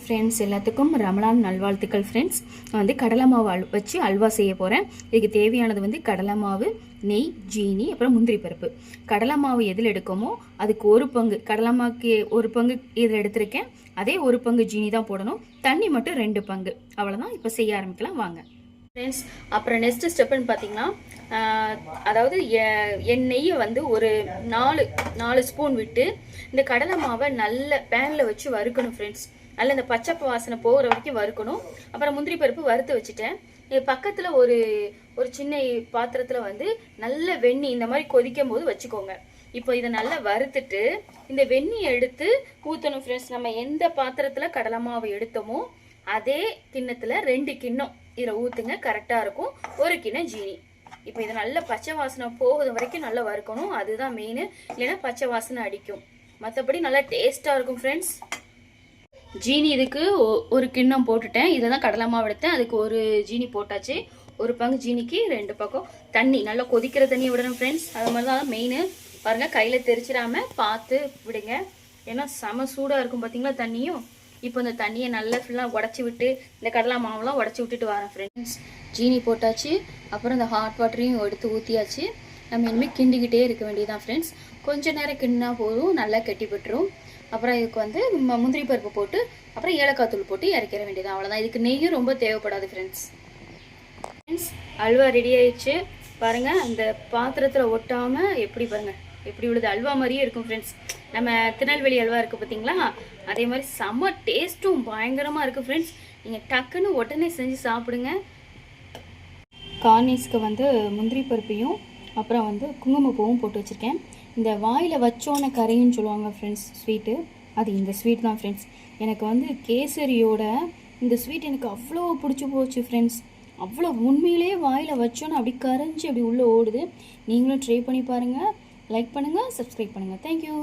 Friends எல்லாத்துக்கும் ரமலான் நல்வாழ்த்துக்கள் friends. நான் வந்து கடலை மாவு வச்சு அல்வா செய்ய போகிறேன். இதுக்கு தேவையானது வந்து கடலை மாவு, நெய், ஜீனி, அப்புறம் முந்திரி பருப்பு. கடலை மாவு எதில் எடுக்கமோ அதுக்கு ஒரு பங்கு, கடலை மாவுக்கு ஒரு பங்கு இதில் எடுத்திருக்கேன். அதே ஒரு பங்கு ஜீனி தான் போடணும். தண்ணி மட்டும் 2 பங்கு. அவ்வளோதான். இப்போ செய்ய ஆரம்பிக்கலாம் வாங்க ஃப்ரெண்ட்ஸ். அப்புறம் நெக்ஸ்ட் ஸ்டெப்புன்னு பார்த்தீங்கன்னா, அதாவது என் நெய்யை வந்து ஒரு 4 ஸ்பூன் விட்டு இந்த கடலை மாவை நல்ல பேனில் வச்சு வறுக்கணும் ஃப்ரெண்ட்ஸ். நல்ல இந்த பச்சை வாசனை போகிற வரைக்கும் வறுக்கணும். அப்புறம் முந்திரி பருப்பு வறுத்து வச்சுட்டேன். பக்கத்தில் ஒரு சின்ன பாத்திரத்தில் வந்து நல்ல வெந்நி இந்த மாதிரி கொதிக்கும் போது வச்சுக்கோங்க. இப்போ இதை நல்லா வறுத்துட்டு இந்த வெந்நியை எடுத்து ஊற்றணும் ஃப்ரெண்ட்ஸ். நம்ம எந்த பாத்திரத்தில் கடலை மாவு எடுத்தோமோ அதே கிண்ணத்தில் 2 கிண்ணம் இதில் ஊற்றுங்க. கரெக்டாக இருக்கும். 1 கிண்ணம் ஜீனி. இப்போ இதை நல்ல பச்சை வாசனை போகுது வரைக்கும் நல்லா வறுக்கணும். அதுதான் மெயின். இல்லைன்னா பச்சை வாசனை அடிக்கும். மற்றபடி நல்லா டேஸ்ட்டாக இருக்கும் ஃப்ரெண்ட்ஸ். ஜீனி இதுக்கு 1 கிண்ணம் போட்டுட்டேன். இதை தான் கடலை மாவு எடுத்தேன். அதுக்கு 1 ஜீனி போட்டாச்சு. 1 பங்கு ஜீனிக்கு 2 பக்கம் தண்ணி, நல்லா கொதிக்கிற தண்ணியை விடணும் ஃப்ரெண்ட்ஸ். அது மாதிரி தான் மெயின். பாருங்கள், கையில் தெரிச்சிடாமல் பார்த்து விடுங்க. ஏன்னா செம சூடாக இருக்கும் பார்த்தீங்களா தண்ணியும். இப்போ இந்த தண்ணியை நல்லா ஃபுல்லாக உடச்சி விட்டு இந்த கடலை மாவுலாம் உடச்சி விட்டுட்டு வரேன் ஃப்ரெண்ட்ஸ். ஜீனி போட்டாச்சு. அப்புறம் இந்த ஹாட் வாட்டரையும் எடுத்து ஊற்றியாச்சு. நம்ம இனிமேல் கிண்டிக்கிட்டே இருக்க வேண்டியதான் ஃப்ரெண்ட்ஸ். கொஞ்சம் நேரம் கிண்டினா போதும், நல்லா கெட்டி விட்டுரும். அப்புறம் இதுக்கு வந்து முந்திரி பருப்பு போட்டு அப்புறம் ஏலக்காய் தூள் போட்டு இறக்கிற வேண்டியதான். அவ்வளோதான். இதுக்கு நெய்யும் ரொம்ப தேவைப்படாது ஃப்ரெண்ட்ஸ். அல்வா ரெடி ஆயிடுச்சு பாருங்கள். அந்த பாத்திரத்தில் ஒட்டாமல் எப்படி பாருங்கள் எப்படி உள்ளது. அல்வா மாதிரியே இருக்கும் ஃப்ரெண்ட்ஸ். நம்ம திருநெல்வேலி அல்வா இருக்குது பார்த்தீங்களா, அதே மாதிரி செம்ம டேஸ்ட்டும் பயங்கரமாக இருக்குது ஃப்ரெண்ட்ஸ். நீங்கள் டக்குன்னு உடனே செஞ்சு சாப்பிடுங்க. கார்னிஷ்க்கு வந்து முந்திரி பருப்பையும் அப்புறம் வந்து குங்குமப்பூவும் போட்டு வச்சுருக்கேன். இந்த வாயில் வச்சோன்னே கரைன்னு சொல்லுவாங்க ஃப்ரெண்ட்ஸ் ஸ்வீட்டு, அது இந்த ஸ்வீட் தான் ஃப்ரெண்ட்ஸ். எனக்கு வந்து கேசரியோட இந்த ஸ்வீட் எனக்கு அவ்வளோ பிடிச்சி போச்சு ஃப்ரெண்ட்ஸ். அவ்வளோ உண்மையிலேயே வாயில் வச்சோன்னே அப்படி கரைஞ்சி அப்படி உள்ளே ஓடுது. நீங்களும் ட்ரை பண்ணி பாருங்கள். லைக் பண்ணுங்கள், சப்ஸ்கிரைப் பண்ணுங்கள். தேங்க்யூ.